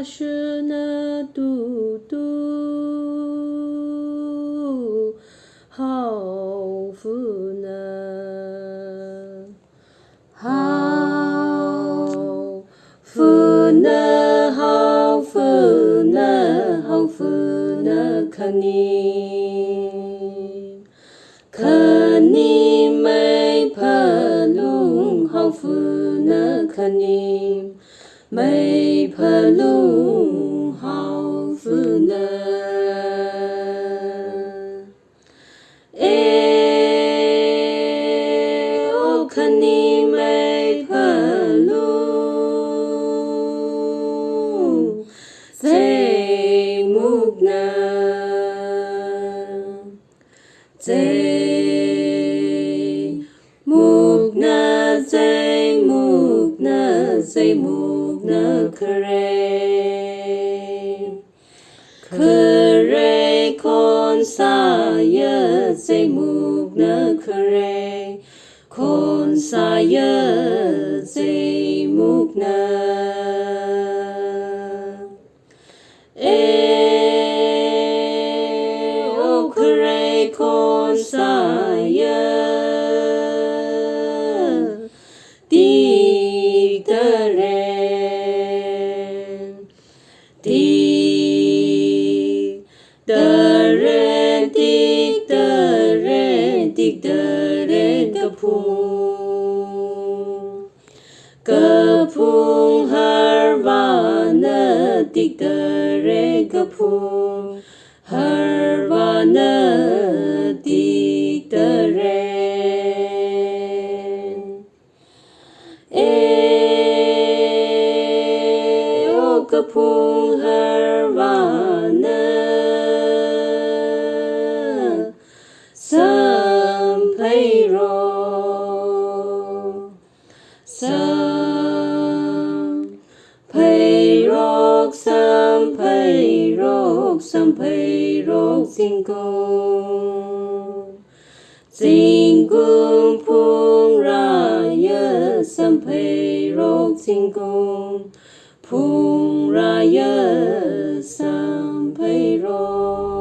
是那嘟嘟好福呢，好福呢，好福呢，好福呢，看你没怕路，好福呢，看你没怕路，好福呢。哦，看你没怕路，最木呢，最木呢，最木呢，最木呢，可瑞kon saya最木呢，可瑞kon saya最木呢。哦，可瑞kon saya地的人，地的人，地的人，地的人，个普哈瓦呢，地的人个普哈瓦呢，地的人。个普哈瓦呢Sampheirokna Zingkum Phungraya Sampheirokna Phungraya Sampheirokna